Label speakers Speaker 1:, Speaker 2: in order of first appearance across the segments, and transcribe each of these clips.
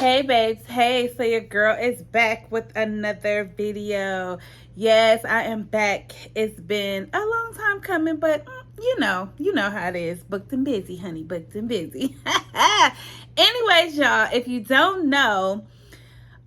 Speaker 1: Hey babes, hey, so your girl is back with another video. Yes, I am back. It's been a long time coming, but you know how it is. Booked and busy, honey, booked and busy. Anyways, y'all, if you don't know,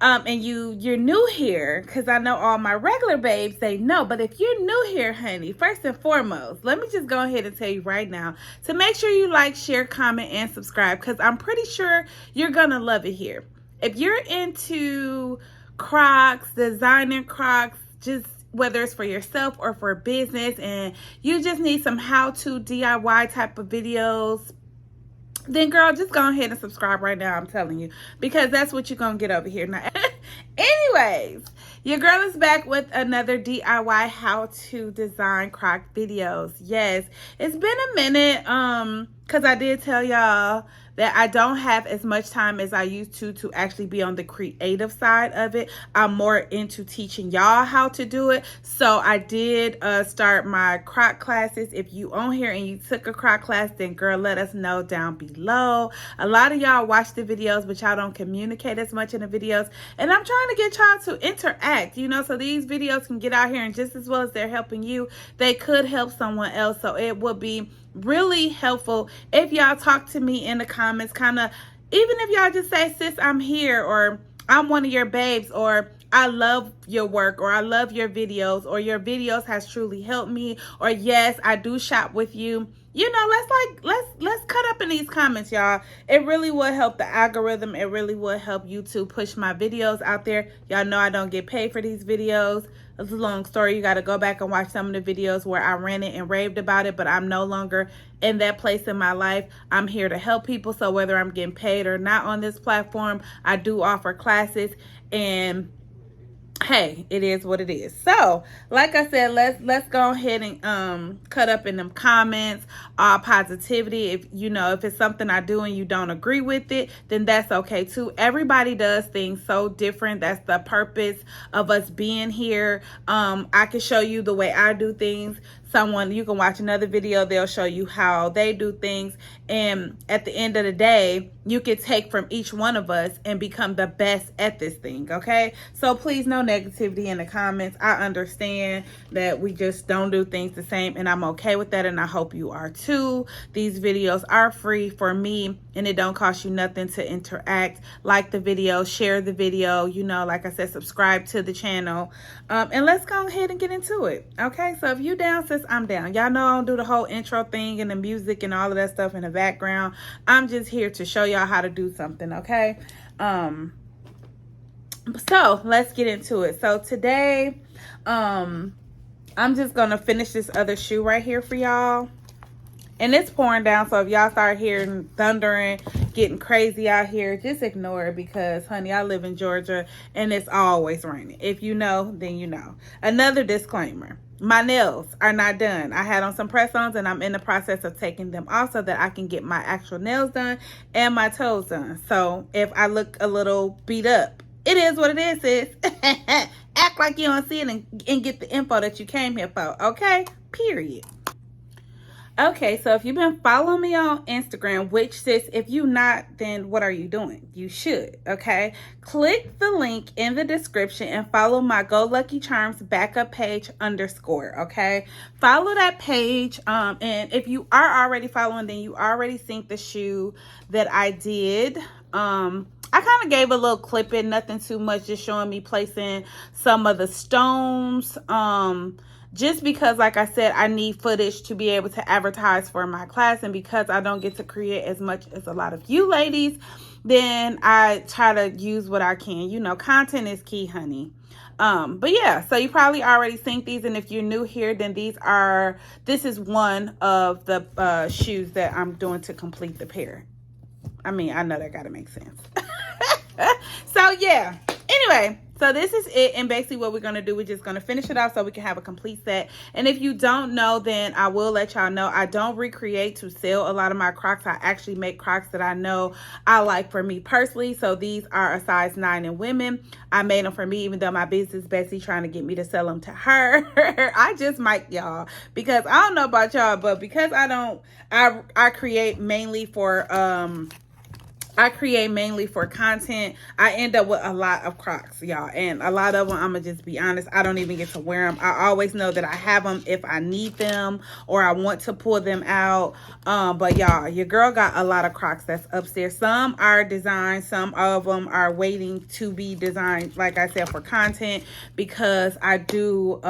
Speaker 1: and you're new here, because I know all my regular babes, they know, but if you're new here, honey, first and foremost, let me just go ahead and tell you right now to make sure you like, share, comment, and subscribe, because I'm pretty sure you're gonna love it here. If you're into Crocs, designing Crocs, just whether it's for yourself or for business, and you just need some how-to DIY type of videos, then girl, just go ahead and subscribe right now. I'm telling you, because that's what you're gonna get over here now. Anyways, your girl is back with another DIY how to design Croc videos. Yes, it's been a minute because I did tell y'all that I don't have as much time as I used to actually be on the creative side of it. I'm more into teaching y'all how to do it. So I did start my Croc classes. If you on here and you took a Croc class, then girl, let us know down below. A lot of y'all watch the videos, but y'all don't communicate as much in the videos. And I'm trying to get y'all to interact, so these videos can get out here, and just as well as they're helping you, they could help someone else. So it would be really helpful if y'all talk to me in the comments, kind of, even if y'all just say, sis, I'm here, or I'm one of your babes, or I love your work, or I love your videos, or your videos has truly helped me, or yes, I do shop with you. Let's cut up in these comments, y'all. It really would help the algorithm. It really would help YouTube push my videos out there. Y'all know I don't get paid for these videos. It's a long story. You got to go back and watch some of the videos where I ran it and raved about it, but I'm no longer in that place in my life. I'm here to help people. So whether I'm getting paid or not on this platform, I do offer classes, and hey, it is what it is. So like I said, let's go ahead and cut up in them comments. All positivity. If it's something I do and you don't agree with it, then that's okay too. Everybody does things so different. That's the purpose of us being here. I can show you the way I do things. You can watch another video, they'll show you how they do things, and at the end of the day, you can take from each one of us and become the best at this thing, okay? So please, no negativity in the comments. I understand that we just don't do things the same, and I'm okay with that, and I hope you are too. These videos are free for me, and it don't cost you nothing to interact. Like the video, share the video, like I said, subscribe to the channel, and let's go ahead and get into it, okay? So if you down, sis, I'm down. Y'all know I don't do the whole intro thing and the music and all of that stuff in the background. I'm just here to show y'all how to do something, okay? So let's get into it. So today, I'm just gonna finish this other shoe right here for y'all. And it's pouring down, so if y'all start hearing thundering, getting crazy out here, just ignore it, because, honey, I live in Georgia, and it's always raining. If you know, then you know. Another disclaimer. My nails are not done. I had on some press-ons, and I'm in the process of taking them off so that I can get my actual nails done and my toes done. So if I look a little beat up, it is what it is, sis. Act like you don't see it and get the info that you came here for, okay? Period. Okay, so if you've been following me on Instagram, which, sis, if you not, then what are you doing? You should, okay? Click the link in the description and follow my GoLuckyCharmz backup page _ okay? Follow that page, and if you are already following, then you already seen the shoe that I did. I kind of gave a little clip in, nothing too much, just showing me placing some of the stones, just because, like I said, I need footage to be able to advertise for my class, and because I don't get to create as much as a lot of you ladies, then I try to use what I can. Content is key, honey. But yeah, so you probably already seen these, and if you're new here, then this is one of the shoes that I'm doing to complete the pair. I mean, I know that gotta make sense. So yeah, anyway, so this is it, and basically what we're going to do, we're just going to finish it off so we can have a complete set. And if you don't know, then I will let y'all know, I don't recreate to sell a lot of my Crocs. I actually make Crocs that I know I like for me personally. So these are a size 9 in women. I made them for me, even though my business bestie trying to get me to sell them to her. I just mic y'all, because I don't know about y'all, but because I create mainly for I create mainly for content. I end up with a lot of Crocs, y'all. And a lot of them, I'm going to just be honest, I don't even get to wear them. I always know that I have them if I need them or I want to pull them out. But y'all, your girl got a lot of Crocs that's upstairs. Some are designed. Some of them are waiting to be designed, like I said, for content, because I do...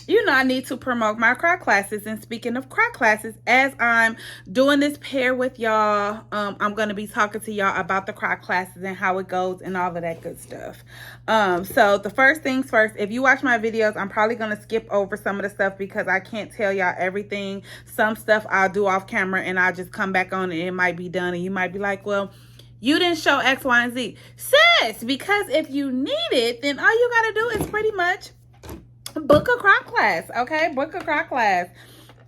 Speaker 1: you know, I need to promote my Croc classes. And speaking of Croc classes, as I'm doing this pair with y'all, I'm going to be talking to y'all about the Croc classes and how it goes and all of that good stuff. So the first things first, if you watch my videos, I'm probably going to skip over some of the stuff because I can't tell y'all everything. Some stuff I'll do off camera and I'll just come back on and it might be done. And you might be like, well, you didn't show X, Y, and Z. Sis, because if you need it, then all you got to do is pretty much book a Croc class, okay? Book a Croc class.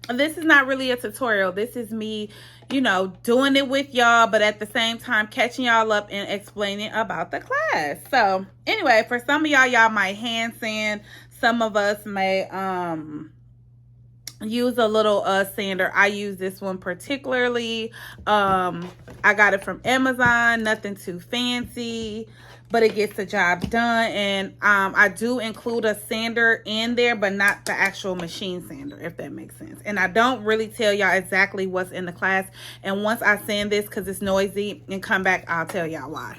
Speaker 1: This is not really a tutorial. This is me, you know, doing it with y'all, but at the same time catching y'all up and explaining about the class. So anyway, for some of y'all might hand sand. Some of us may use a little sander. I use this one particularly. I got it from Amazon. Nothing too fancy, but it gets the job done. And I do include a sander in there, but not the actual machine sander, if that makes sense. And I don't really tell y'all exactly what's in the class. And once I sand this, because it's noisy, and come back, I'll tell y'all why.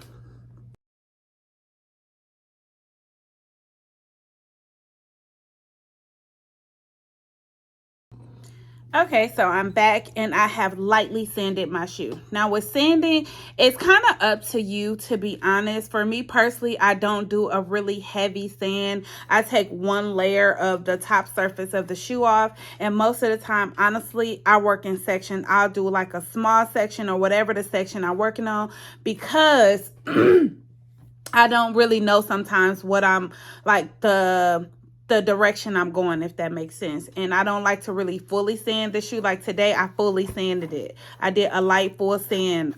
Speaker 1: Okay, so I'm back and I have lightly sanded my shoe. Now with sanding, it's kind of up to you, to be honest. For me personally, I don't do a really heavy sand. I take one layer of the top surface of the shoe off, and most of the time, honestly, I work in section. I'll do like a small section or whatever the section I'm working on, because I don't really know sometimes what I'm like the direction I'm going, if that makes sense. And I don't like to really fully sand the shoe. Like today, I fully sanded it. I did a light full sand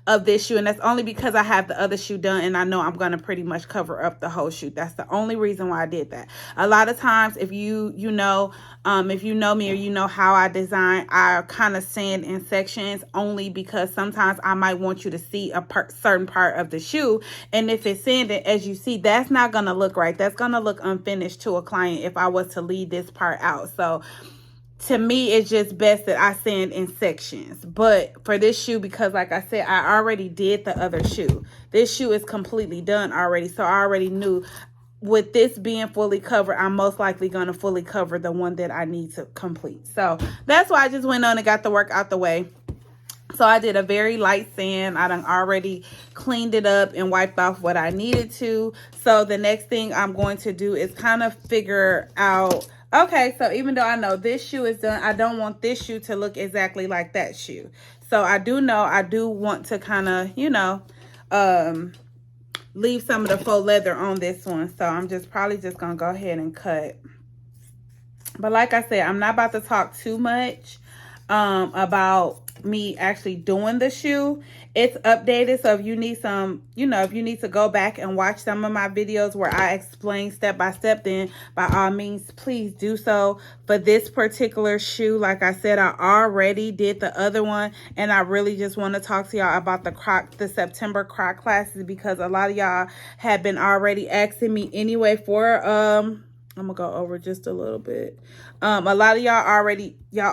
Speaker 1: of this shoe, and that's only because I have the other shoe done and I know I'm going to pretty much cover up the whole shoe. That's the only reason why I did that. A lot of times, if you know me or you know how I design, I kind of sand in sections, only because sometimes I might want you to see a certain part of the shoe, and if it's sanded, as you see, that's not going to look right. That's going to look unfinished to a client if I was to leave this part out. So to me, it's just best that I sand in sections. But for this shoe, because like I said, I already did the other shoe. This shoe is completely done already. So I already knew with this being fully covered, I'm most likely going to fully cover the one that I need to complete. So that's why I just went on and got the work out the way. So I did a very light sand. I done already cleaned it up and wiped off what I needed to. So the next thing I'm going to do is kind of figure out, okay, so even though I know this shoe is done, I don't want this shoe to look exactly like that shoe. So I do know I do want to kind of, you know, leave some of the faux leather on this one. So I'm just probably just going to go ahead and cut. But like I said, I'm not about to talk too much about me actually doing the shoe. It's updated, so if you need some, you know, if you need to go back and watch some of my videos where I explain step by step, then by all means please do so. For this particular shoe, like I said, I already did the other one, and I really just want to talk to y'all about the September Croc classes, because a lot of y'all have been already asking me anyway for I'm gonna go over just a little bit. A lot of y'all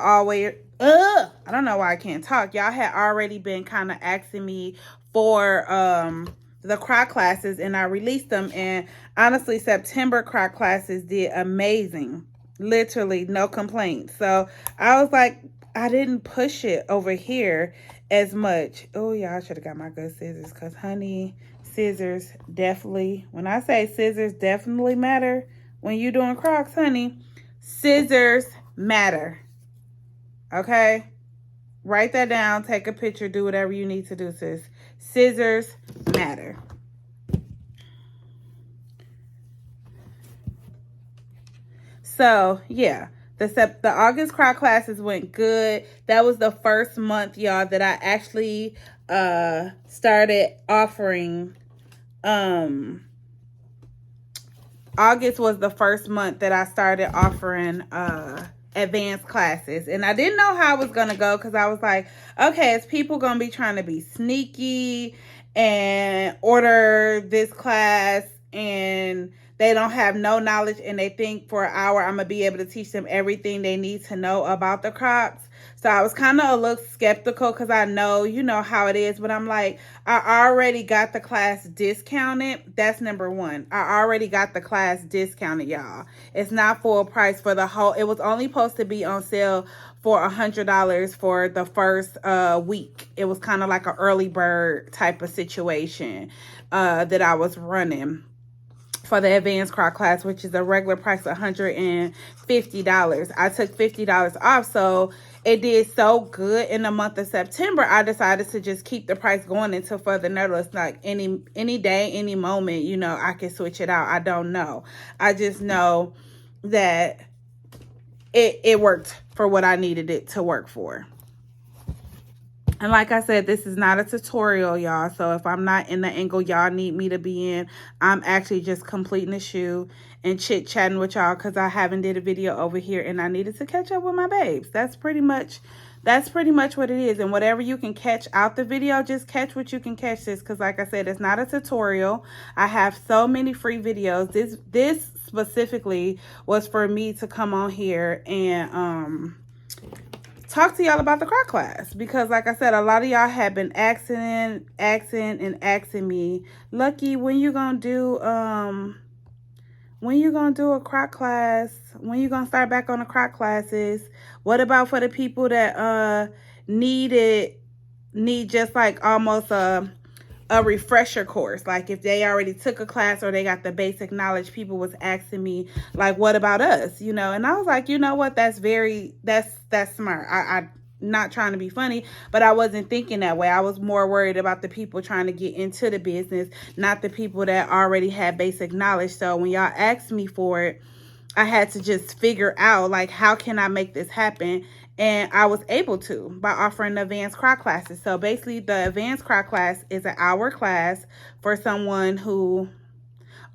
Speaker 1: always I don't know why I can't talk. Y'all had already been kind of asking me for the Croc classes, and I released them. And honestly, September Croc classes did amazing. Literally no complaints. So I was like, I didn't push it over here as much. Oh yeah, I should have got my good scissors, because honey, scissors definitely, when I say scissors definitely matter when you're doing Crocs, honey, scissors matter. Okay, write that down, take a picture, do whatever you need to do, sis. Scissors matter. So yeah, the August Croc classes went good. That was the first month, y'all, that I actually started offering. August was the first month that I started offering advanced classes. And I didn't know how I was going to go because I was like, okay, is people going to be trying to be sneaky and order this class and they don't have no knowledge and they think for an hour I'm going to be able to teach them everything they need to know about the Crocs. So I was kind of a little skeptical because I know, you know how it is. But I'm like, I already got the class discounted. That's number one. I already got the class discounted, y'all. It's not full price for the whole. It was only supposed to be on sale for $100 for the first week. It was kind of like an early bird type of situation that I was running for the advanced Croc class, which is a regular price of $150. I took $50 off, so it did so good in the month of September. I decided to just keep the price going until further notice. Like any day, any moment, you know, I can switch it out. I don't know. I just know that it worked for what I needed it to work for. And like I said, this is not a tutorial, y'all. So if I'm not in the angle y'all need me to be in, I'm actually just completing the shoe and chit-chatting with y'all because I haven't did a video over here and I needed to catch up with my babes. That's pretty much what it is. And whatever you can catch out the video, just catch what you can catch this because like I said, it's not a tutorial. I have so many free videos. This specifically was for me to come on here and talk to y'all about the Croc class because like I said, a lot of y'all have been asking me, Lucky, when you gonna do a Croc class? When you gonna start back on the Croc classes? What about for the people that need just like almost a refresher course? Like if they already took a class or they got the basic knowledge, people was asking me like, what about us? You know, and I was like, you know what? That's smart. I not trying to be funny, but I wasn't thinking that way. I was more worried about the people trying to get into the business, not the people that already had basic knowledge. So when y'all asked me for it, I had to just figure out like, how can I make this happen? And I was able to by offering the advanced Croc classes. So basically the advanced Croc class is an hour class for someone who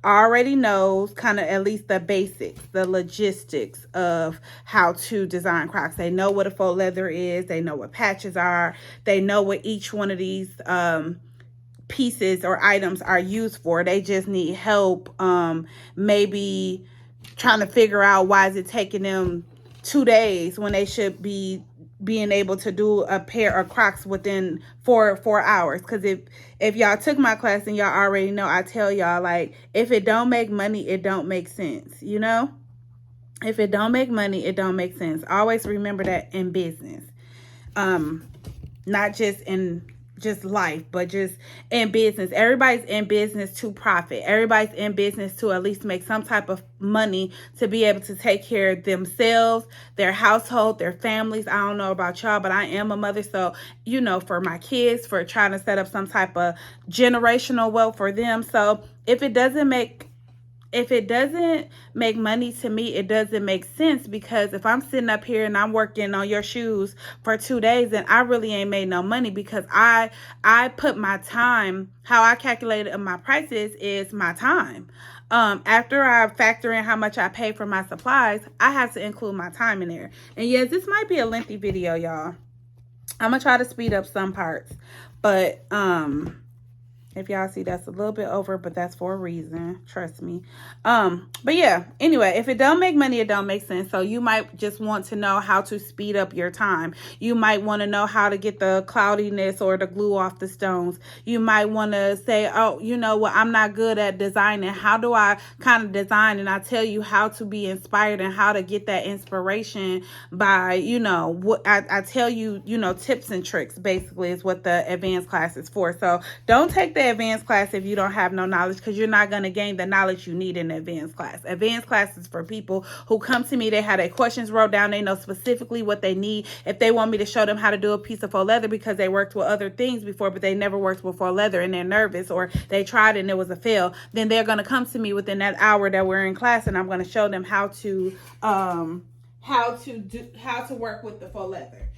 Speaker 1: already knows kind of at least the basics, the logistics of how to design Crocs. They know what a faux leather is. They know what patches are. They know what each one of these pieces or items are used for. They just need help maybe trying to figure out why is it taking them 2 days when they should be being able to do a pair of Crocs within four hours. Because if y'all took my class and y'all already know, I tell y'all, like, if it don't make money, it don't make sense, you know? If it don't make money, it don't make sense. Always remember that in business. Not just in just life, but just in business. Everybody's in business to profit. Everybody's in business to at least make some type of money to be able to take care of themselves, their household, their families. I don't know about y'all, but I am a mother. So, you know, for my kids, for trying to set up some type of generational wealth for them. So if it doesn't make money to me, it doesn't make sense, because if I'm sitting up here and I'm working on your shoes for 2 days, then I really ain't made no money, because I put my time, how I calculated my prices is my time. After I factor in how much I pay for my supplies, I have to include my time in there. And yes, this might be a lengthy video, y'all. I'm gonna try to speed up some parts, but if y'all see, that's a little bit over, but that's for a reason. Trust me. But yeah, anyway, if it don't make money, it don't make sense. So you might just want to know how to speed up your time. You might want to know how to get the cloudiness or the glue off the stones. You might want to say, oh, you know what, I'm not good at designing. How do I kind of design? And I tell you how to be inspired and how to get that inspiration by, you know, what I tell you, you know, tips and tricks basically is what the advanced class is for. So don't take the advanced class if you don't have no knowledge, because you're not going to gain the knowledge you need in the advanced class. Advanced class is for people who come to me, they have their questions wrote down, they know specifically what they need. If they want me to show them how to do a piece of faux leather because they worked with other things before, but they never worked with faux leather and they're nervous, or they tried and it was a fail, then they're going to come to me within that hour that we're in class, and I'm going to show them how to work with the faux leather.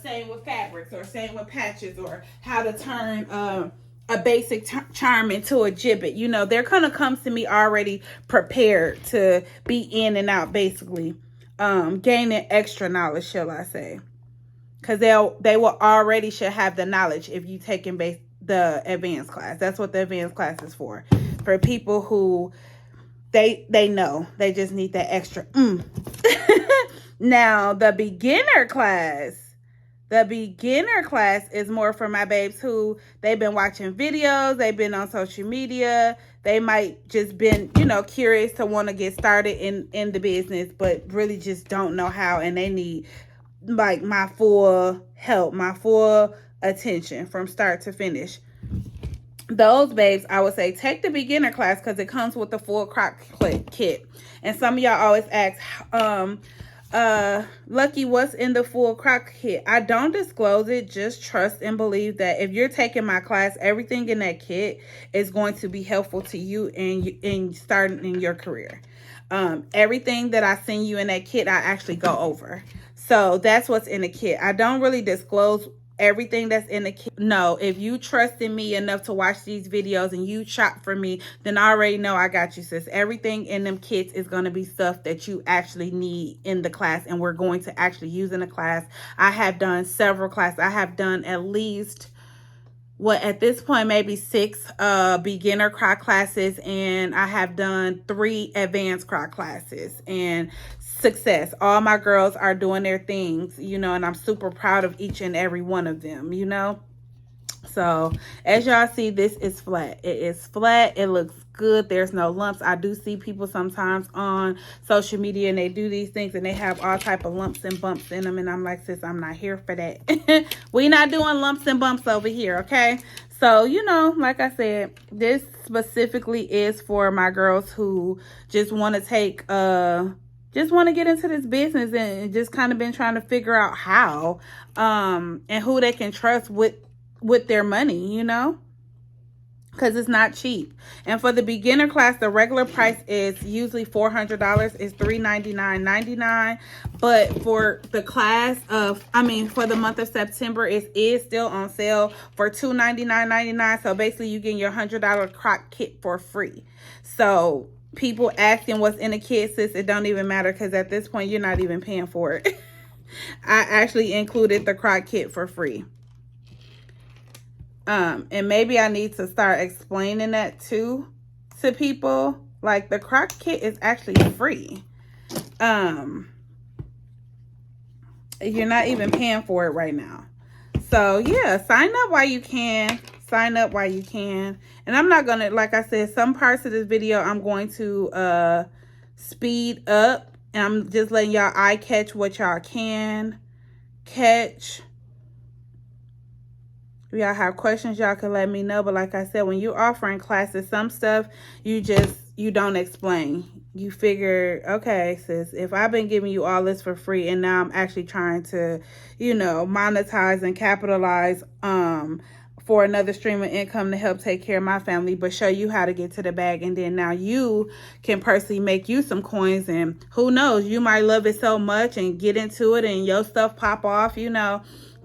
Speaker 1: Same with fabrics, or same with patches, or how to turn a basic charm into a gibbet. You know, they're gonna come to me already prepared to be in and out basically gaining extra knowledge, shall I say. Because they will already should have the knowledge if you taking the advanced class. That's what the advanced class is for. For people who they know. They just need that extra. Now, the beginner class is more for my babes who they've been watching videos, they've been on social media, they might just been, curious to want to get started in the business, but really just don't know how, and they need like my full help, my full attention from start to finish. Those babes, I would say take the beginner class because it comes with the full Croc kit. And some of y'all always ask, Lucky, what's in the full Croc kit? I don't disclose it. Just trust and believe that if you're taking my class, everything in that kit is going to be helpful to you in starting in your career. Everything that I send you in that kit, I actually go over. So that's what's in the kit. I don't really disclose everything that's in the kit. No, if you trust in me enough to watch these videos and you shop for me, then I already know I got you, sis. Everything in them kits is going to be stuff that you actually need in the class, and we're going to actually use in the class. I have done several classes. I have done at least, at this point, maybe 6 beginner Croc classes, and I have done 3 advanced Croc classes, and success. All my girls are doing their things, and I'm super proud of each and every one of them, So as y'all see, this is flat. It is flat. It looks good. There's no lumps. I do see people sometimes on social media and they do these things and they have all type of lumps and bumps in them, and I'm like, sis, I'm not here for that. We not doing lumps and bumps over here, okay? So, like I said, this specifically is for my girls who just want to take just want to get into this business and just kind of been trying to figure out how and who they can trust with their money, because it's not cheap. And for the beginner class, the regular price is usually $400. It's $399.99. But for the class for the month of September, it is still on sale for $299.99. So basically you get your $100 Croc kit for free. So people asking what's in the kit, sis, it don't even matter, because at this point you're not even paying for it. I actually included the Croc kit for free. And maybe I need to start explaining that too to people. Like, the Croc kit is actually free. You're not even paying for it right now. So yeah, sign up while you can. Sign up while you can. And I'm not gonna, like I said, some parts of this video I'm going to speed up, and I'm just letting y'all eye catch what y'all can catch. If y'all have questions, y'all can let me know. But like I said, when you're offering classes, some stuff you don't explain. You figure, okay, sis, if I've been giving you all this for free and now I'm actually trying to, monetize and capitalize for another stream of income to help take care of my family, but show you how to get to the bag, and then now you can personally make you some coins, and who knows, you might love it so much and get into it and your stuff pop off,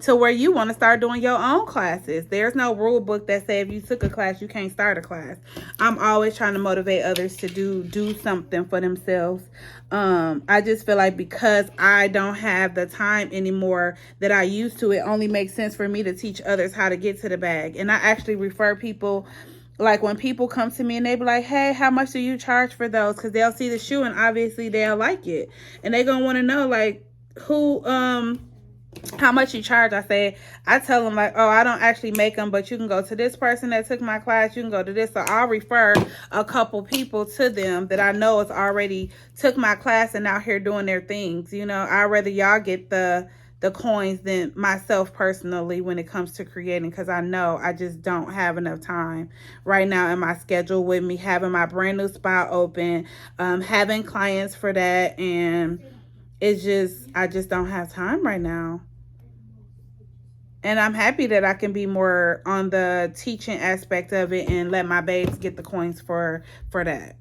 Speaker 1: to where you want to start doing your own classes. There's no rule book that says if you took a class, you can't start a class. I'm always trying to motivate others to do something for themselves. I just feel like because I don't have the time anymore that I used to, it only makes sense for me to teach others how to get to the bag. And I actually refer people, like when people come to me and they be like, hey, how much do you charge for those? Because they'll see the shoe and obviously they'll like it. And they're going to want to know, like, how much you charge. I tell them, like, oh, I don't actually make them, but you can go to this person that took my class, you can go to this. So I'll refer a couple people to them that I know has already took my class and out here doing their things. I'd rather y'all get the coins than myself personally when it comes to creating, because I know I just don't have enough time right now in my schedule with me having my brand new spot open, having clients for that, and I just don't have time right now. And I'm happy that I can be more on the teaching aspect of it and let my babes get the coins for that.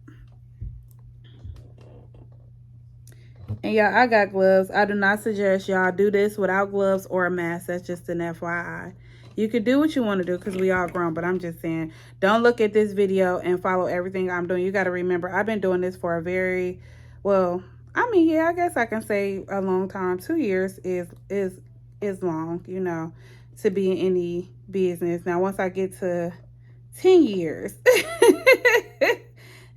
Speaker 1: And y'all, I got gloves. I do not suggest y'all do this without gloves or a mask. That's just an FYI. You could do what you want to do because we all grown, but I'm just saying, don't look at this video and follow everything I'm doing. You got to remember, I've been doing this for I mean, yeah, I guess I can say a long time. 2 years is long, you know, to be in any business. Now, once I get to 10 years,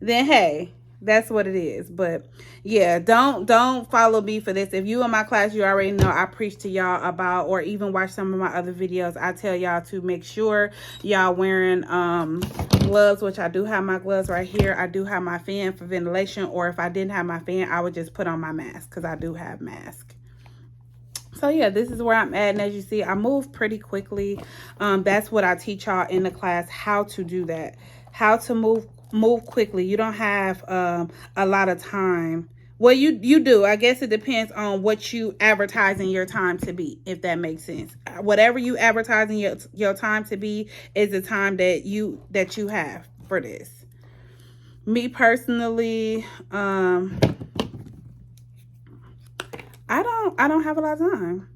Speaker 1: then hey, that's what it is. But yeah, don't follow me for this. If you in my class, you already know I preach to y'all about, or even watch some of my other videos, I tell y'all to make sure y'all wearing gloves, which I do have my gloves right here. I do have my fan for ventilation, or if I didn't have my fan, I would just put on my mask, because I do have mask. So yeah, this is where I'm at, and as you see, I move pretty quickly. That's what I teach y'all in the class, how to do that, how to move quickly. You don't have a lot of time. Well, you do. I guess it depends on what you advertising your time to be, if that makes sense. Whatever you advertising your time to be is the time that you have for this. Me personally, I don't have a lot of time.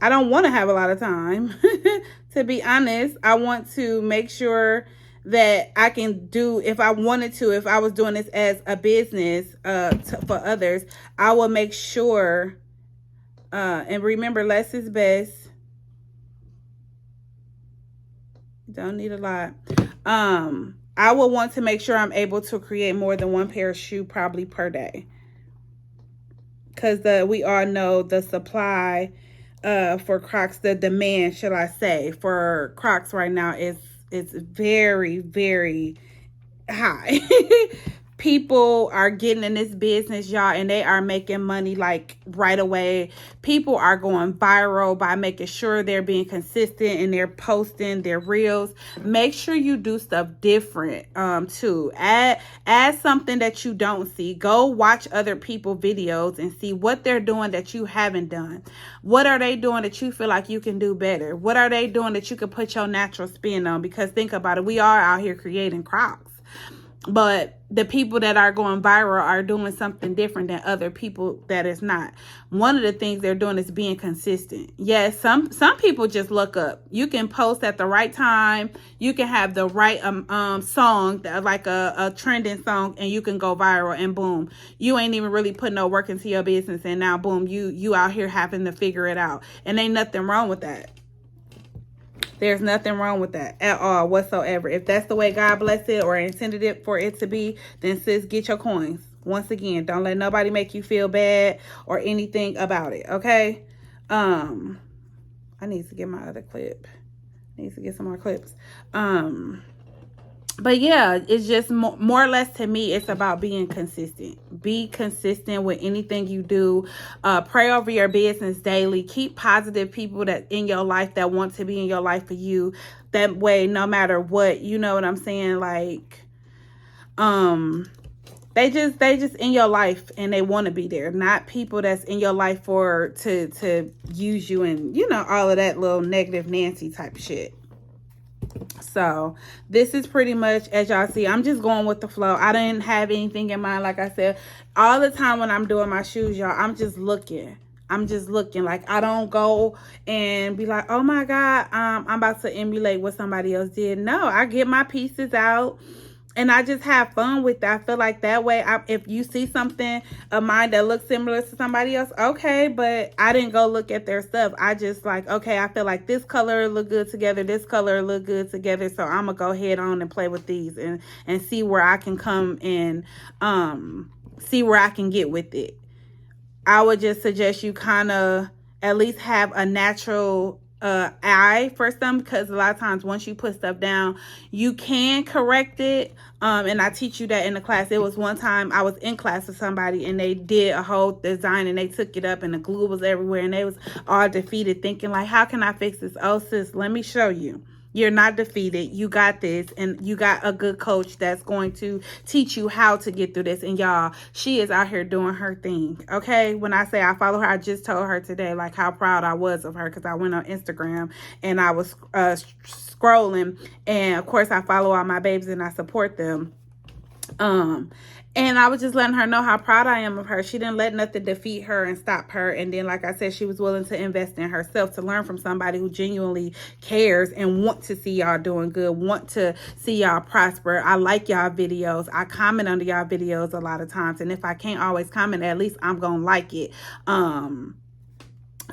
Speaker 1: I don't want to have a lot of time. To be honest, I want to make sure that I can do, if I wanted to, if I was doing this as a business for others, I will make sure, and remember, less is best. Don't need a lot. I will want to make sure I'm able to create more than one pair of shoe probably per day. Because we all know the supply for Crocs, the demand, should I say, for Crocs right now is very, very high. People are getting in this business, y'all, and they are making money like right away. People are going viral by making sure they're being consistent and they're posting their reels. Make sure you do stuff different too. Add something that you don't see. Go watch other people's videos and see what they're doing that you haven't done. What are they doing that you feel like you can do better? What are they doing that you can put your natural spin on? Because think about it, we are out here creating Crocs. But the people that are going viral are doing something different than other people that is not. One of the things they're doing is being consistent. Yes, some people just look up. You can post at the right time. You can have the right song, like a trending song, and you can go viral, and boom, you ain't even really put no work into your business, and now boom, you out here having to figure it out. And ain't nothing wrong with that. There's nothing wrong with that at all whatsoever. If that's the way God blessed it or intended it for it to be, then sis, get your coins. Once again, don't let nobody make you feel bad or anything about it, okay? I need to get my other clip. I need to get some more clips. But yeah, it's just more or less, to me, it's about being consistent. Be consistent with anything you do. Pray over your business daily. Keep positive people that in your life that want to be in your life for you. That way, no matter what, you know what I'm saying? Like, they just in your life and they want to be there. Not people that's in your life to use you and, you know, all of that little negative Nancy type shit. So this is pretty much, as y'all see, I'm just going with the flow. I didn't have anything in mind. Like I said, all the time when I'm doing my shoes, y'all, I'm just looking. Like, I don't go and be like, oh my God, I'm about to emulate what somebody else did. No, I get my pieces out and I just have fun with that. I feel like that way, if you see something of mine that looks similar to somebody else, okay, but I didn't go look at their stuff. I just like, okay, I feel like this color look good together, this color look good together, so I'm gonna go ahead on and play with these and see where I can come and see where I can get with it. I would just suggest you kind of at least have a natural eye for some, because a lot of times once you put stuff down, you can correct it. And I teach you that in the class. It was one time I was in class with somebody and they did a whole design and they took it up and the glue was everywhere and they was all defeated, thinking like, how can I fix this? Oh sis, let me show you. You're not defeated. You got this, and you got a good coach that's going to teach you how to get through this. And y'all, she is out here doing her thing, okay? When I say I follow her, I just told her today like how proud I was of her, because I went on Instagram and I was scrolling, and of course I follow all my babes and I support them. And I was just letting her know how proud I am of her. She didn't let nothing defeat her and stop her. And then, like I said, she was willing to invest in herself to learn from somebody who genuinely cares and want to see y'all doing good, want to see y'all prosper. I like y'all videos. I comment under y'all videos a lot of times. And if I can't always comment, at least I'm going to like it.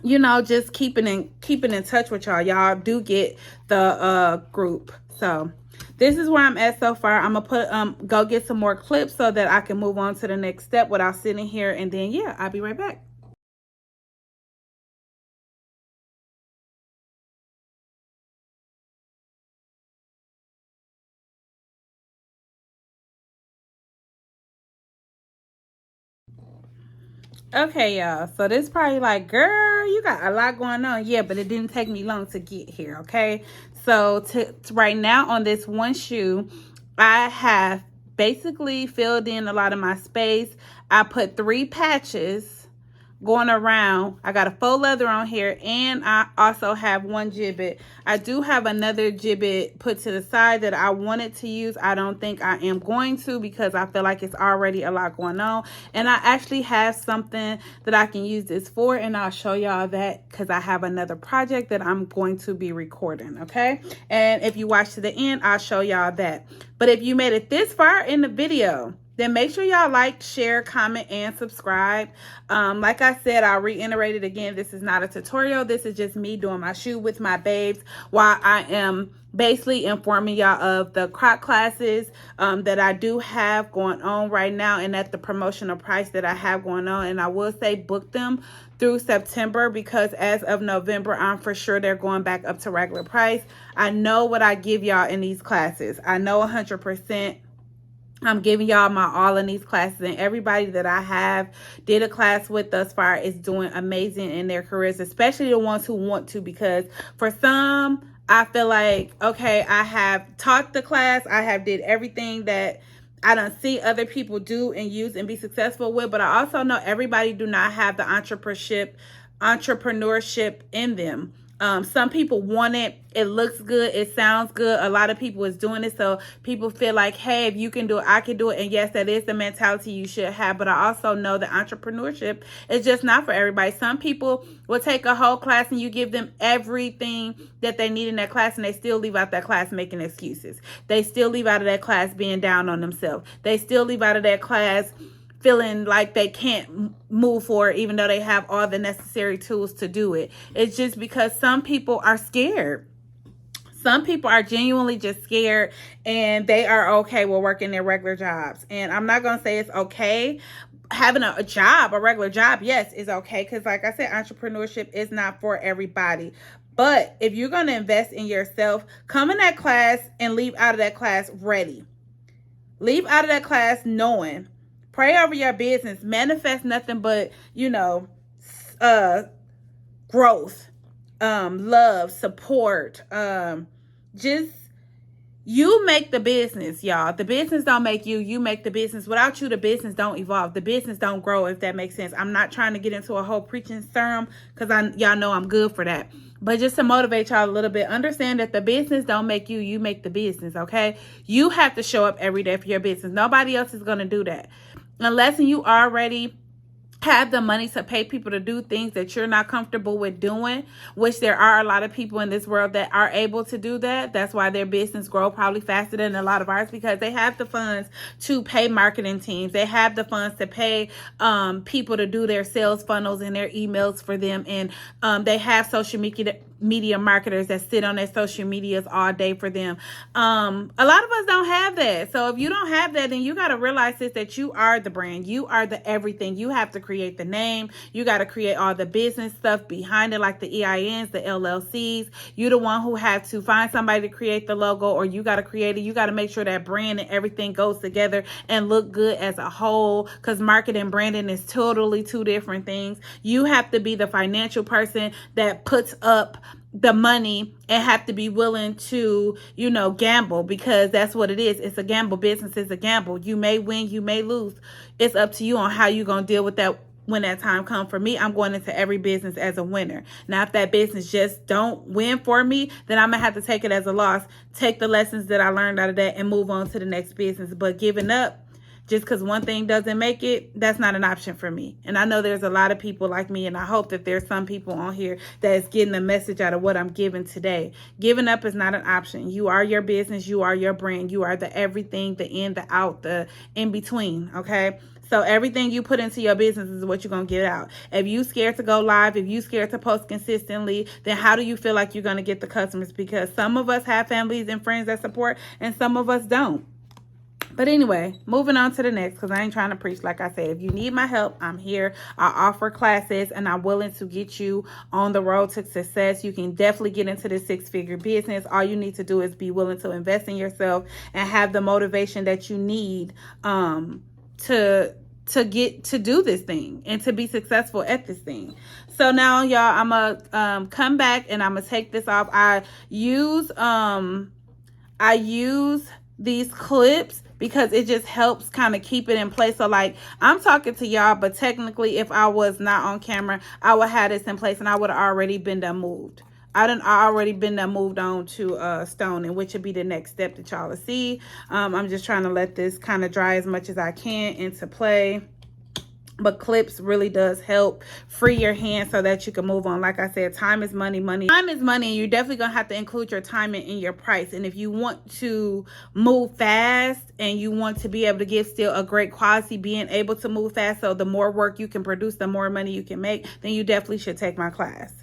Speaker 1: You know, just keeping in touch with y'all. Y'all do get the group. So this is where I'm at so far. I'm gonna go get some more clips so that I can move on to the next step without sitting here, and then yeah, I'll be right back. Okay, y'all. So this probably like, girl, you got a lot going on. Yeah, but it didn't take me long to get here, okay? So to right now on this one shoe, I have basically filled in a lot of my space. I put 3 patches going around. I got a faux leather on here, and I also have 1 gibbet. I do have another gibbet put to the side that I wanted to use. I don't think I am going to because I feel like it's already a lot going on, and I actually have something that I can use this for, and I'll show y'all that because I have another project that I'm going to be recording, okay? And if you watch to the end, I'll show y'all that. But if you made it this far in the video, then make sure y'all like, share, comment, and subscribe. Like I said, I'll reiterate it again. This is not a tutorial. This is just me doing my shoe with my babes while I am basically informing y'all of the Croc classes that I do have going on right now and at the promotional price that I have going on. And I will say book them through September because as of November, I'm for sure they're going back up to regular price. I know what I give y'all in these classes. I know 100%. I'm giving y'all my all in these classes, and everybody that I have did a class with thus far is doing amazing in their careers, especially the ones who want to, because for some, I feel like, okay, I have taught the class, I have did everything that I don't see other people do and use and be successful with, but I also know everybody do not have the entrepreneurship in them. Some people want it. It looks good. It sounds good. A lot of people is doing it. So people feel like, hey, if you can do it, I can do it. And yes, that is the mentality you should have. But I also know that entrepreneurship is just not for everybody. Some people will take a whole class and you give them everything that they need in that class, and they still leave out that class making excuses. They still leave out of that class being down on themselves. They still leave out of that class feeling like they can't move forward even though they have all the necessary tools to do it. It's just because some people are scared. Some people are genuinely just scared, and they are okay with working their regular jobs. And I'm not going to say it's okay. Having a job, a regular job, yes, is okay. Because like I said, entrepreneurship is not for everybody. But if you're going to invest in yourself, come in that class and leave out of that class ready. Leave out of that class knowing. Pray over your business. Manifest nothing but, you know, growth, love, support. Just you make the business, y'all. The business don't make you. You make the business. Without you, the business don't evolve. The business don't grow, if that makes sense. I'm not trying to get into a whole preaching sermon because y'all know I'm good for that. But just to motivate y'all a little bit, understand that the business don't make you. You make the business, okay? You have to show up every day for your business. Nobody else is going to do that. Unless you already have the money to pay people to do things that you're not comfortable with doing, which there are a lot of people in this world that are able to do that. That's why their business grow probably faster than a lot of ours, because they have the funds to pay marketing teams. They have the funds to pay people to do their sales funnels and their emails for them. And they have social media marketers that sit on their social medias all day for them. A lot of us don't have that. So if you don't have that, then you got to realize this, that you are the brand. You are the everything. You have to create the name. You got to create all the business stuff behind it, like the EINs, the LLCs. You're the one who have to find somebody to create the logo, or you got to create it. You got to make sure that brand and everything goes together and look good as a whole, because marketing and branding is totally 2 different things. You have to be the financial person that puts up the money and have to be willing to, you know, gamble, because that's what it is. It's a gamble. Business is a gamble. You may win, you may lose. It's up to you on how you're going to deal with that when that time comes. For me, I'm going into every business as a winner. Now, if that business just don't win for me, then I'm going to have to take it as a loss, take the lessons that I learned out of that and move on to the next business. But giving up, Just because one thing doesn't make it, that's not an option for me. And I know there's a lot of people like me, and I hope that there's some people on here that is getting the message out of what I'm giving today. Giving up is not an option. You are your business. You are your brand. You are the everything, the in, the out, the in between, okay? So everything you put into your business is what you're going to get out. If you scared to go live, if you scared to post consistently, then how do you feel like you're going to get the customers? Because some of us have families and friends that support, and some of us don't. But anyway, moving on to the next, because I ain't trying to preach. Like I said, if you need my help, I'm here. I offer classes, and I'm willing to get you on the road to success. You can definitely get into this six-figure business. All you need to do is be willing to invest in yourself and have the motivation that you need to get to do this thing and to be successful at this thing. So now, y'all, I'm gonna come back and I'm gonna take this off. I use these clips because it just helps kind of keep it in place. So like, I'm talking to y'all, but technically if I was not on camera, I would have this in place and I would have already been done moved. I already been done moved on to stoning, which would be the next step that y'all will see. I'm just trying to let this kind of dry as much as I can into play. But clips really does help free your hands so that you can move on. Like I said, time is money. Time is money, and you're definitely going to have to include your time in your price. And if you want to move fast and you want to be able to give still a great quality, being able to move fast, so the more work you can produce, the more money you can make, then you definitely should take my class.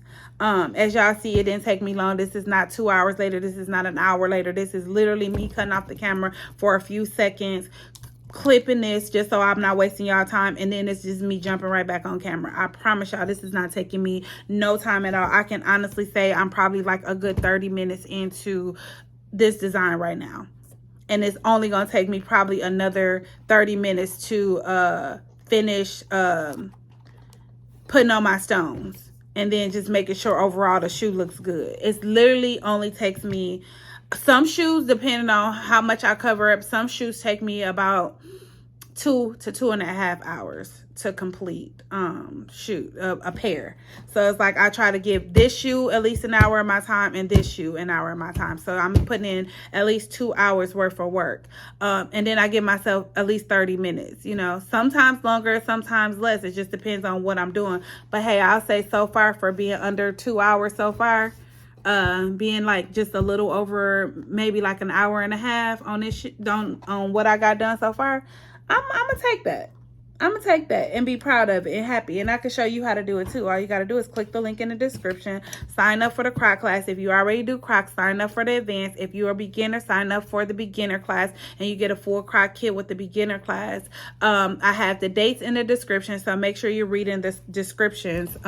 Speaker 1: As y'all see, it didn't take me long. This is not 2 hours later. This is not an hour later. This is literally me cutting off the camera for a few seconds, clipping this just so I'm not wasting y'all time, and then it's just me jumping right back on camera. I promise y'all this is not taking me no time at all. I can honestly say I'm probably like a good 30 minutes into this design right now, and it's only gonna take me probably another 30 minutes to finish putting on my stones and then just making sure overall the shoe looks good. It's literally only takes me, some shoes, depending on how much I cover up, some shoes take me about 2 to 2.5 hours to complete a pair. So it's like I try to give this shoe at least an hour of my time and this shoe an hour of my time. So I'm putting in at least 2 hours worth of work. And then I give myself at least 30 minutes, you know, sometimes longer, sometimes less. It just depends on what I'm doing. But hey, I'll say so far, for being under 2 hours so far, being like just a little over maybe like an hour and a half on this on what I got done so far, I'm gonna take that. I'm gonna take that and be proud of it and happy. And I can show you how to do it too. All you gotta do is click the link in the description, sign up for the Croc class. If you already do Crocs, sign up for the advanced. If you're a beginner, sign up for the beginner class and you get a full Croc kit with the beginner class. I have the dates in the description, so make sure you're reading the descriptions.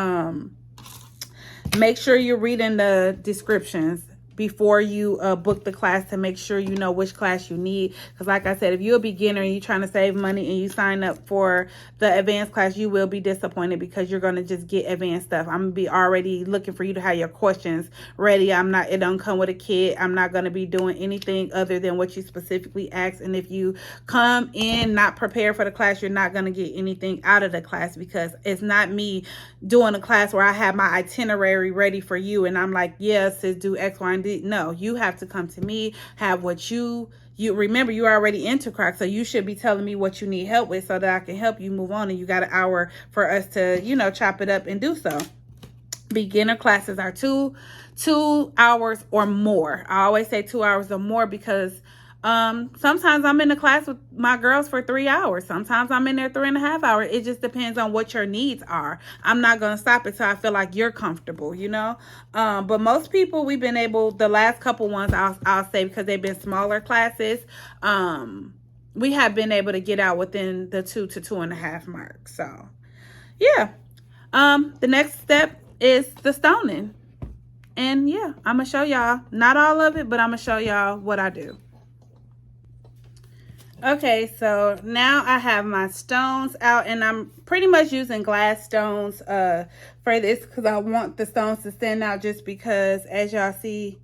Speaker 1: Make sure you're reading the descriptions before you book the class, to make sure you know which class you need. Because like I said, if you're a beginner and you're trying to save money and you sign up for the advanced class, you will be disappointed because you're going to just get advanced stuff. I'm going to be already looking for you to have your questions ready. It don't come with a kit. I'm not going to be doing anything other than what you specifically asked. And if you come in not prepared for the class, you're not going to get anything out of the class, because it's not me doing a class where I have my itinerary ready for you and I'm like, yes, to do X, Y, and Z. No, you have to come to me, have what you remember, you're already into Crocs, so you should be telling me what you need help with so that I can help you move on, and you got an hour for us to, you know, chop it up and do so. Beginner classes are 2 hours or more. I always say 2 hours or more because sometimes I'm in the class with my girls for 3 hours. Sometimes I'm in there 3.5 hours. It just depends on what your needs are. I'm not going to stop it till I feel like you're comfortable, you know. But most people, we've been able, the last couple ones, I'll say, because they've been smaller classes, we have been able to get out within the 2 to 2.5 mark. So yeah. The next step is the stoning. And yeah, I'm going to show y'all, not all of it, but I'm going to show y'all what I do. Okay, so now I have my stones out, and I'm pretty much using glass stones for this because I want the stones to stand out, just because, as y'all see,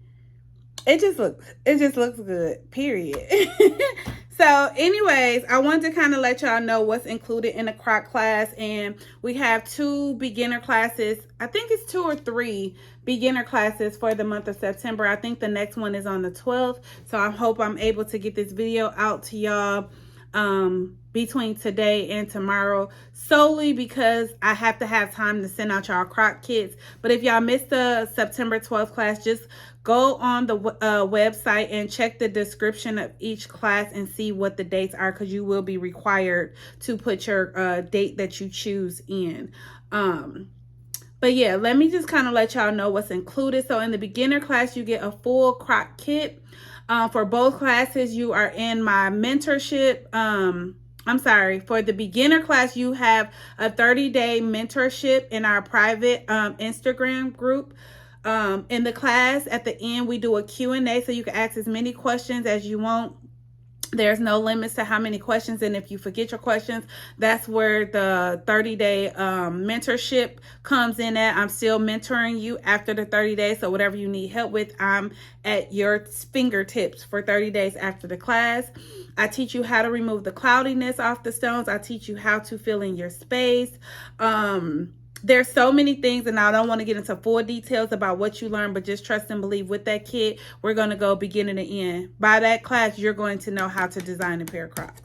Speaker 1: it just looks good, period. So anyways, I wanted to kind of let y'all know what's included in the Croc class, and we have 2 beginner classes. I think it's 2 or 3 beginner classes for the month of September. I think the next one is on the 12th. So I hope I'm able to get this video out to y'all between today and tomorrow, solely because I have to have time to send out y'all Croc kits. But if y'all missed the September 12th class, just go on the website and check the description of each class and see what the dates are, because you will be required to put your date that you choose in. But yeah, let me just kind of let y'all know what's included. So in the beginner class, you get a full Croc kit. For both classes, you are in my mentorship. I'm sorry, for the beginner class, you have a 30-day mentorship in our private Instagram group. In the class, at the end, we do a Q&A, so you can ask as many questions as you want. There's no limits to how many questions, and if you forget your questions, that's where the 30-day mentorship comes in at. I'm still mentoring you after the 30 days, so whatever you need help with, I'm at your fingertips for 30 days after the class. I teach you how to remove the cloudiness off the stones. I teach you how to fill in your space. There's so many things, and I don't want to get into full details about what you learn, but just trust and believe with that kit, we're going to go beginning to end. By that class, you're going to know how to design a pair of Crocs.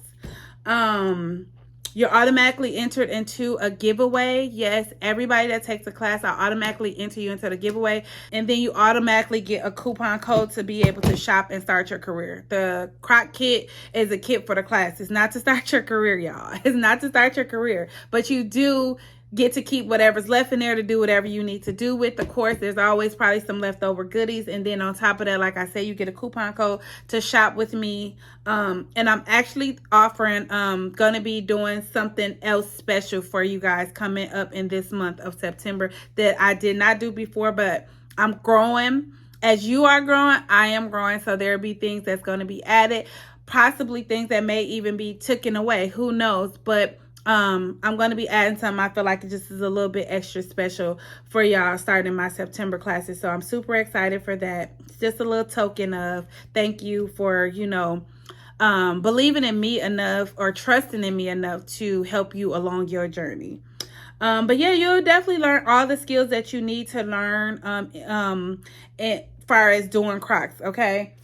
Speaker 1: You're automatically entered into a giveaway. Yes, everybody that takes a class, I automatically enter you into the giveaway. And then you automatically get a coupon code to be able to shop and start your career. The Croc kit is a kit for the class. It's not to start your career, y'all. It's not to start your career. But you do get to keep whatever's left in there to do whatever you need to do with. The course, there's always probably some leftover goodies, and then on top of that, like I said, you get a coupon code to shop with me. And I'm actually offering gonna be doing something else special for you guys coming up in this month of September that I did not do before, but I'm growing. As you are growing, I am growing, so there'll be things that's going to be added, possibly things that may even be taken away, who knows. But I'm going to be adding something. I feel like it just is a little bit extra special for y'all starting my September classes. So I'm super excited for that. It's just a little token of thank you for, you know, believing in me enough or trusting in me enough to help you along your journey. But yeah, you'll definitely learn all the skills that you need to learn as far as doing Crocs, okay?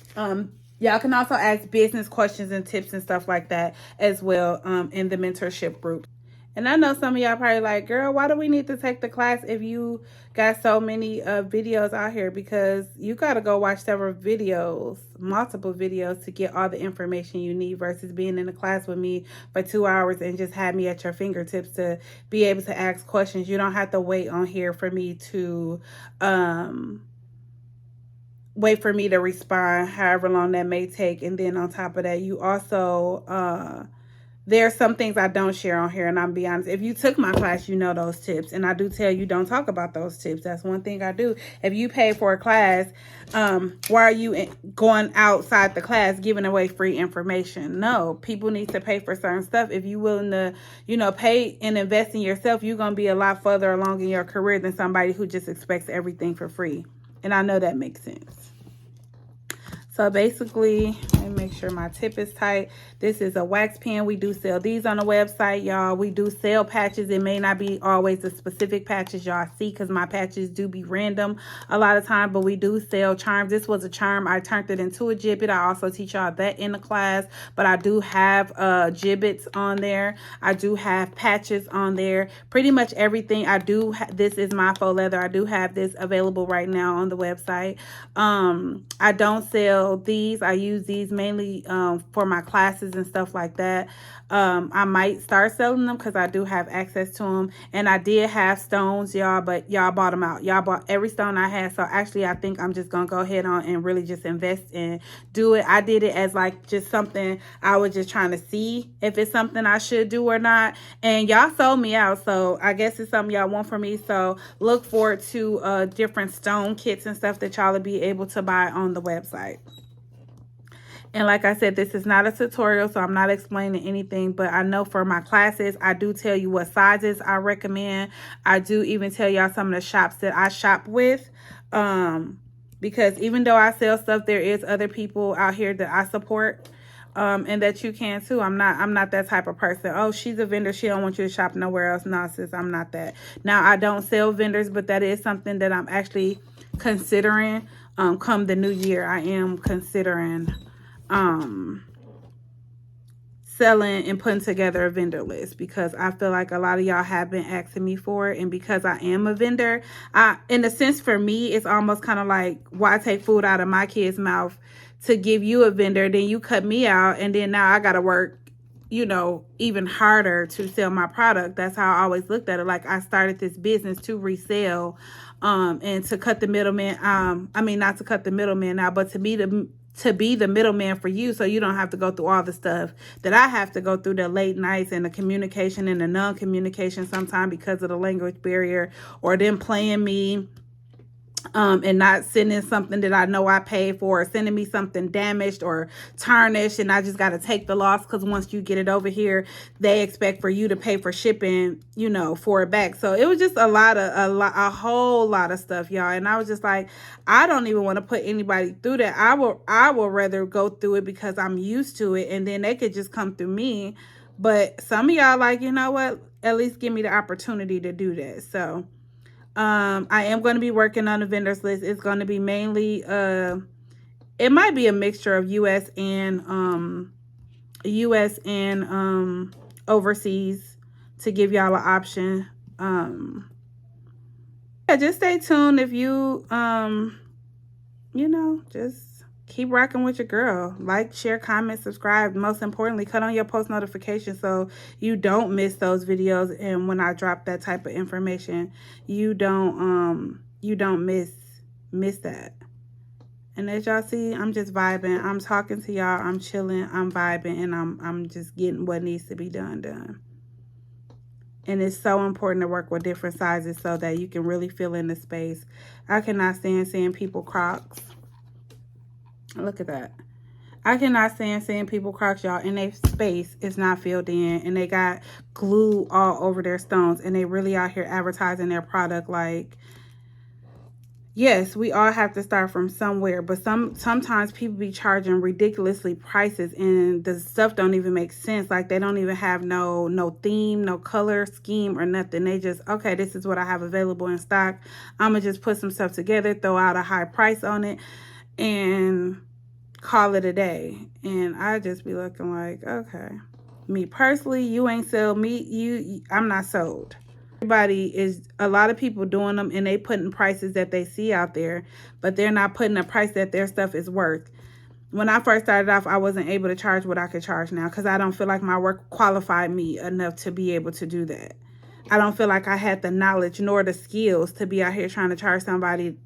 Speaker 1: Y'all can also ask business questions and tips and stuff like that as well in the mentorship group. And I know some of y'all probably like, girl, why do we need to take the class if you got so many videos out here? Because you got to go watch several videos, multiple videos, to get all the information you need versus being in a class with me for 2 hours and just have me at your fingertips to be able to ask questions. You don't have to wait on here for me to respond, however long that may take. And then on top of that, you also there are some things I don't share on here, and I'm be honest, if you took my class, you know those tips, and I do tell you don't talk about those tips. That's one thing I do. If you pay for a class, why are you going outside the class giving away free information? No, people need to pay for certain stuff. If you're willing to, you know, pay and invest in yourself, you're going to be a lot further along in your career than somebody who just expects everything for free. And I know that makes sense. So basically, let me make sure my tip is tight. This is a wax pen. We do sell these on the website, y'all. We do sell patches. It may not be always the specific patches y'all see, because my patches do be random a lot of time, but we do sell charms. This was a charm. I turned it into a gibbet. I also teach y'all that in the class, but I do have gibbets on there. I do have patches on there. Pretty much everything I do. This is my faux leather. I do have this available right now on the website. I don't sell these. I use these mainly for my classes and stuff like that. I might start selling them because I do have access to them. And I did have stones, y'all, but y'all bought them out. Y'all bought every stone I had. So actually, I think I'm just going to go ahead on and really just invest and do it. I did it as like just something I was just trying to see if it's something I should do or not. And y'all sold me out. So I guess it's something y'all want from me. So look forward to different stone kits and stuff that y'all will be able to buy on the website. And like I said, this is not a tutorial, so I'm not explaining anything. But I know for my classes, I do tell you what sizes I recommend. I do even tell y'all some of the shops that I shop with. Because even though I sell stuff, there is other people out here that I support. And that you can too. I'm not that type of person. Oh, she's a vendor, she don't want you to shop nowhere else. No, sis, I'm not that. Now, I don't sell vendors, but that is something that I'm actually considering. Come the new year, I am considering selling and putting together a vendor list, because I feel like a lot of y'all have been asking me for it. And because I am a vendor, in a sense, for me, it's almost kind of like, why take food out of my kid's mouth to give you a vendor, then you cut me out, and then now I got to work, you know, even harder to sell my product. That's how I always looked at it. Like, I started this business to resell, and to cut the middleman. I mean, not to cut the middleman out, but to be the middleman for you, so you don't have to go through all the stuff that I have to go through, the late nights and the communication and the non-communication sometimes because of the language barrier, or them playing me, and not sending something that I know I paid for, or sending me something damaged or tarnished, and I just got to take the loss, because once you get it over here, they expect for you to pay for shipping, you know, for it back. So it was just a whole lot of stuff, y'all. And I was just like, I don't even want to put anybody through that. I will rather go through it because I'm used to it, and then they could just come through me. But some of y'all like, you know what, at least give me the opportunity to do that. So I am going to be working on a vendors list. It's going to be mainly, it might be a mixture of US and overseas, to give y'all an option. Yeah, just stay tuned. If you, you know, just keep rocking with your girl. Like, share, comment, subscribe. Most importantly, cut on your post notifications so you don't miss those videos. And when I drop that type of information, you don't miss that. And as y'all see, I'm just vibing. I'm talking to y'all. I'm chilling. I'm vibing, and I'm just getting what needs to be done. And it's so important to work with different sizes so that you can really fill in the space. I cannot stand seeing people Crocs. Look at that. I cannot stand seeing people Crocs, y'all, and their space is not filled in, and they got glue all over their stones, and they really out here advertising their product. Like, yes, we all have to start from somewhere, but sometimes people be charging ridiculously prices, and the stuff don't even make sense. Like, they don't even have no theme, no color scheme or nothing. They just, okay, this is what I have available in stock. I'm gonna just put some stuff together, throw out a high price on it, and call it a day. And I just be looking like, okay, me personally, you ain't sell me, I'm not sold. A lot of people doing them, and they putting prices that they see out there, but they're not putting a price that their stuff is worth. When I first started off, I wasn't able to charge what I could charge now, because I don't feel like my work qualified me enough to be able to do that. I don't feel like I had the knowledge nor the skills to be out here trying to charge somebody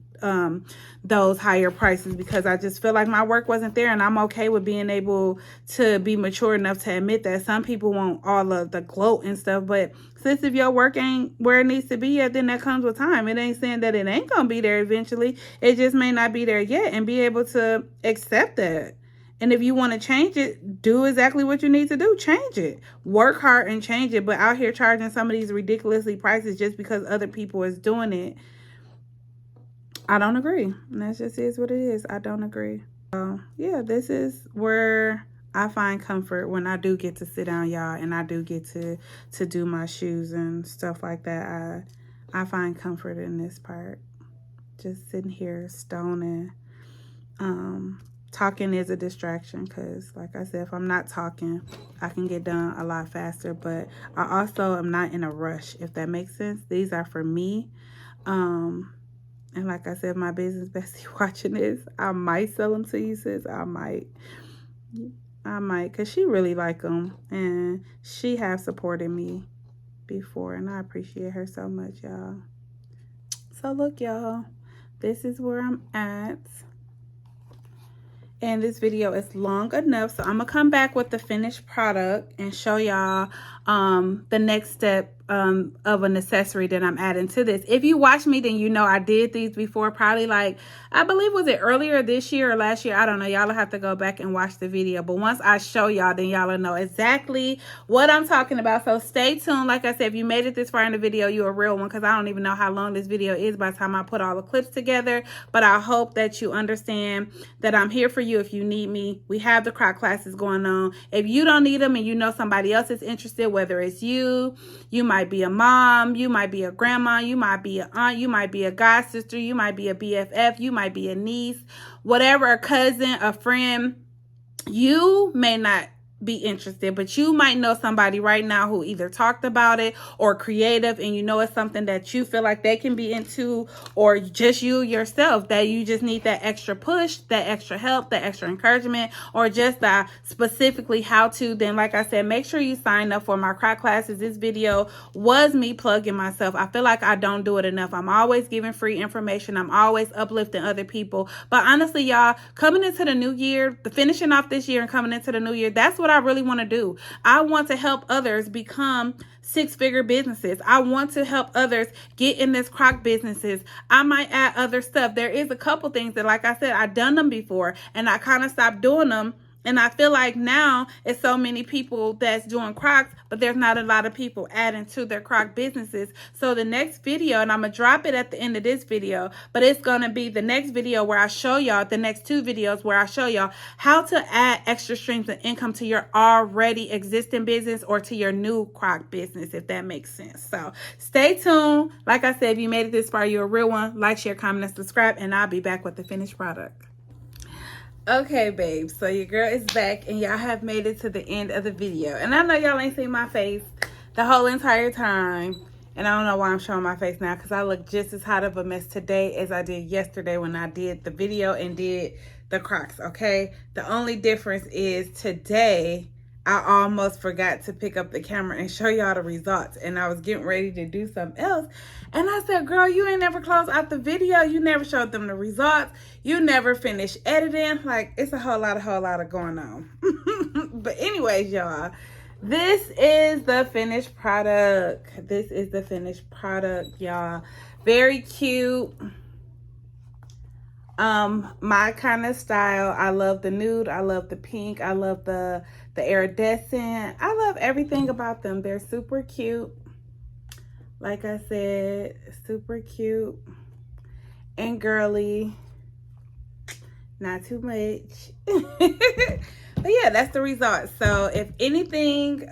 Speaker 1: those higher prices, because I just feel like my work wasn't there. And I'm okay with being able to be mature enough to admit that. Some people want all of the gloat and stuff, but since if your work ain't where it needs to be yet, then that comes with time. It ain't saying that it ain't gonna be there eventually. It just may not be there yet, and be able to accept that. And if you want to change it, do exactly what you need to do. Change it. Work hard and change it. But out here charging some of these ridiculously prices just because other people is doing it, I don't agree. And that just is what it is. I don't agree. So, yeah, this is where I find comfort when I do get to sit down, y'all, and I do get to do my shoes and stuff like that. I find comfort in this part. Just sitting here stoning. Talking is a distraction, because, like I said, if I'm not talking, I can get done a lot faster. But I also am not in a rush, if that makes sense. These are for me. And like I said, my business bestie watching this, I might sell them to you, sis. I might, because she really like them, and she have supported me before, and I appreciate her so much, y'all. So look, y'all, this is where I'm at. And this video is long enough, so I'm gonna come back with the finished product and show y'all the next step of an accessory that I'm adding to this. If you watch me, then you know I did these before, probably like, I believe, was it earlier this year or last year? I don't know. Y'all will have to go back and watch the video. But once I show y'all, then y'all will know exactly what I'm talking about. So stay tuned. Like I said, if you made it this far in the video, you're a real one, because I don't even know how long this video is by the time I put all the clips together. But I hope that you understand that I'm here for you if you need me. We have the Croc classes going on. If you don't need them and you know somebody else is interested, whether it's you might be a mom, you might be a grandma, you might be an aunt, you might be a god sister, you might be a BFF, you might be a niece, whatever, a cousin, a friend. You may not be interested, but you might know somebody right now who either talked about it or creative, and you know it's something that you feel like they can be into, or just you yourself that you just need that extra push, that extra help, that extra encouragement, or just specifically how to, then like I said, make sure you sign up for my Croc classes. This video was me plugging myself. I feel like I don't do it enough. I'm always giving free information. I'm always uplifting other people. But honestly, y'all, coming into the new year, finishing off this year and coming into the new year, that's what I really want to do. I want to help others become six-figure businesses. I want to help others get in this Croc businesses. I might add other stuff. There is a couple things that, like I said, I've done them before and I kind of stopped doing them. And I feel like now it's so many people that's doing Crocs, but there's not a lot of people adding to their Croc businesses. So the next video, and I'm going to drop it at the end of this video, but it's going to be the next video where I show y'all, the next two videos where I show y'all how to add extra streams of income to your already existing business or to your new Croc business, if that makes sense. So stay tuned. Like I said, if you made it this far, you're a real one. Like, share, comment, and subscribe, and I'll be back with the finished product. Okay, babe, so your girl is back and y'all have made it to the end of the video. And I know y'all ain't seen my face the whole entire time. And I don't know why I'm showing my face now, because I look just as hot of a mess today as I did yesterday when I did the video and did the Crocs, okay? The only difference is today I almost forgot to pick up the camera and show y'all the results. And I was getting ready to do something else. And I said, girl, you ain't never closed out the video. You never showed them the results. You never finished editing. Like, it's a whole lot of going on. But anyways, y'all, this is the finished product. This is the finished product, y'all. Very cute. My kind of style. I love the nude. I love the pink. I love the iridescent. I love everything about them. They're super cute. Like I said, super cute and girly. Not too much. But yeah, that's the result. So if anything,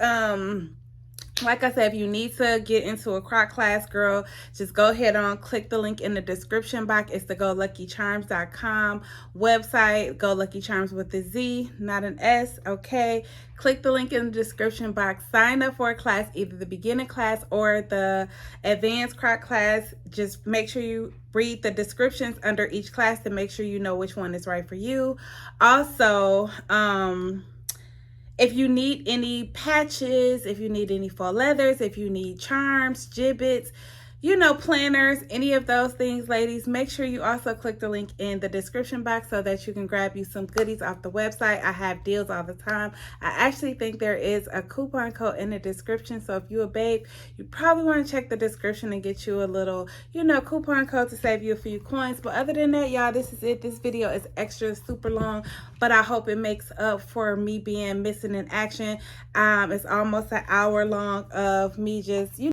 Speaker 1: like I said, if you need to get into a Croc class, girl, just go ahead on, click the link in the description box. It's the GoLuckyCharmz.com website. GoLuckyCharmz with a Z, not an S, okay? Click the link in the description box. Sign up for a class, either the beginner class or the advanced Croc class. Just make sure you read the descriptions under each class to make sure you know which one is right for you. Also, if you need any patches, if you need any faux leathers, if you need charms, gibbets, you know, planners, any of those things, ladies, make sure you also click the link in the description box so that you can grab you some goodies off the website. I have deals all the time. I actually think there is a coupon code in the description. So if you're a babe, you probably want to check the description and get you a little, you know, coupon code to save you a few coins. But other than that, y'all, this is it. This video is extra super long, but I hope it makes up for me being missing in action. It's almost an hour long of me just, you